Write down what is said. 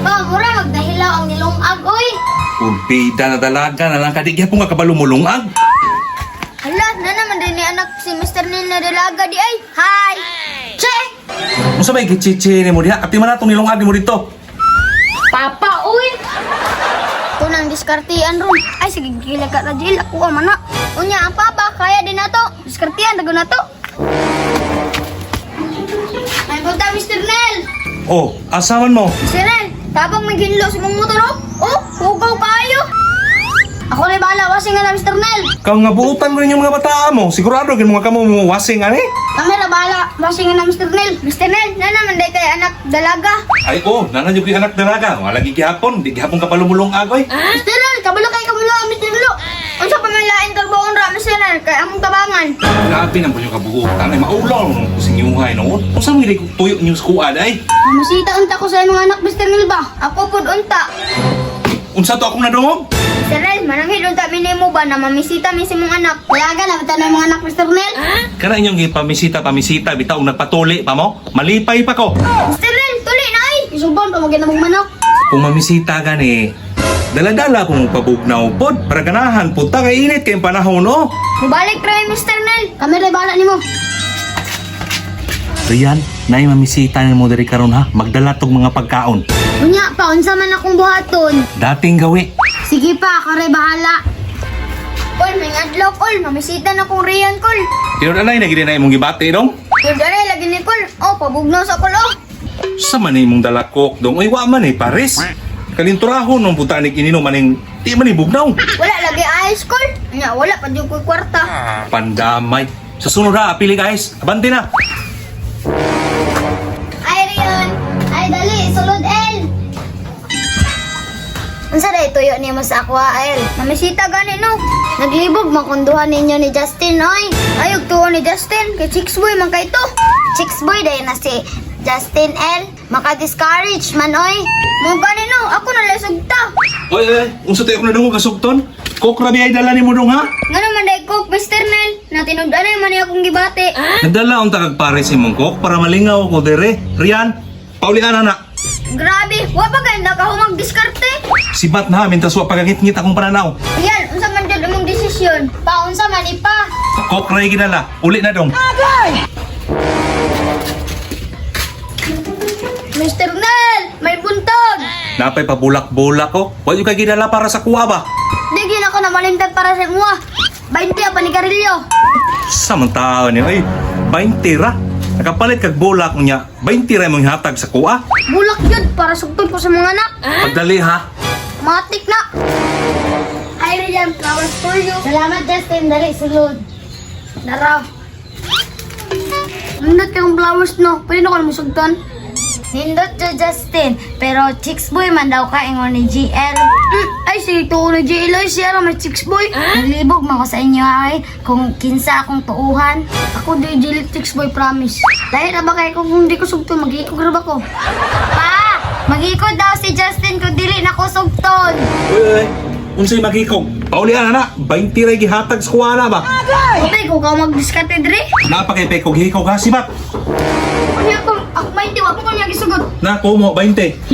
Pa, mura magdahilaw ang nilungag, oy. Umpida na dalaga na lang kadigya po nga kabalumulungag. Hala, na naman din ni anak si Mr. Neil na dalaga di ay. Hi! Che! Kung sabay gichichi ni mo diha, ati man natong nilungag ni mo dito. Papa, uy! Ito nang diskartian ron. Ay, sige, gila ka na, Jill. Ako ang mana. Unya, ang papa, kaya din na to. Diskartian, dago na to. Ay, punta, Mr. Nel! Oh, asaman mo? Mr. Nel, tabang may ginlo sa mong motor, oh. Oh, hugaw kayo. Ako na bahala, wasing nga na, Mr. Nel. Kau nga buutan mo rin yung mga bata mo. Sigurado gin mga kamo mo wasing ani. Kami na bahala, wasing nga na, Mr. Nel. Mr. Nel, na naman day kay anak dalaga. Ay oh, nanan yung anak dalaga. Wala gi gihapon, di gihapon kapalumulungag oy. Mr. Nel, kabalo kay kabalo, Mr. Nel. Unsa pa may lain karbaon ra, Mr. Nel, kay among tabangan. Grabe nang bunyo kabuutan ay maulaw no kusing yuhay no. Unsa mo gid tuyo news ko aday? Masita unta ko sa imong anak, Mr. Nel ba? Ako pud unta. Unsa to akong nadungog? Mr. Nel, mananghid unta minimo ba na mamisita mi si mong anak? Laga na bitaw na imong anak, Mr. Nel. Kana inyong gipamisita bitaw nagpatuli pa mo. Malipay pa ko. Mr. Nel, tuli na ay. Isubon pa mo ginamong manok. Kung mamisita gani, dala-dala kung pabugnaw pod para ganahan pod ta kay init kay panahon no. Mubalik ra Mr. Nel. Kami ray bala nimo. Rian, nay mamisita ni mo diri karon ha. Magdala tog mga pagkaon. Unya pa unsa man akong buhaton? Dating gawi. Sige pa, ako ray bahala. Kol, may adlaw kol, mamisita na kong Rian kol. Tino na gid na imong gibati dong. Yung dali lagi ni kol. Oh, pabugnaw sa kol oh. Sa man imong dala kok dong. Ay wa man pares. Kalinturahon nung puta ni ininom maning di man bugnaw. Wala lagi ayos kol. Unya wala pa jud ko'y kwarta. Pandamay. Sa sunod ha, apili guys. Abante na. Ay Rian, ay dali sulod El. Unsa day tuyo niyo mo sa aqua El? Mamisita gani no. Naglibog makunduhan ninyo ni Justin oy. Ayog tuon ni Justin kay Chicks Boy man kay to. Chicks Boy day na si Justin L. Maka-discourage man oy. Mo gani no, ako na lesugta. Oy, unsa tayo ko na dungog kasugton? Kok rabi ay dala ni mo dong ha? Ngano man day cook Mr. Nel? Natinud-anay man niya akong gibate. Nagdala unta kag pare si mong kok para malingaw ko dire. Rian, paulian na. Grabe, wa pa ganda ka humag diskarte. Sibat na mintas wa pagangit-ngit akong pananaw. Yan, unsa man jud imong desisyon? Paunsa man ipa? Kok ray ginala. Uli na dong. Mr. Nel, may buntag. Napay pabulak-bulak ko. Wa yung kay ginala para sa kuha ba? Di gina ko na malimtad para sa mua. 20 pa ni Garillo. Samantao niyo ay 20 ra. Nakapalit kag bulak niya. 20 ra imong hatag sa kuha. Bulak yun para sugtod ko sa mga anak. Pagdali ha. Matik na. Hi, Rian. Flowers for you. Salamat, Justin. Dali, sulod. Dara. Nindot kayong flowers, no? Pwede na ko na musugtan. Nindot to Justin. Pero Chicks Boy man daw ka ingon ni GL. Ay, sige tuon ni GL. Ay, siya lang may Chicks Boy. Naglibog man ko sa inyo ay kung kinsa akong tuuhan. Ako di GL Chicks Boy, promise. Dahil na ba kayo kung hindi ko sugton, mag-iikog ra ba ko? Pa! Mag-ikod daw si Justin kung dili na ko sugton. Uy, unsay magikog? Paulian na. 20 ra gihatag sa kuha na ba? Patay ko ka mag-diskarte dre. Napakipay kog hikaw ha sibat. Ano ako? Ako mainti, wapos ko niya gisugot. Na kumo 20.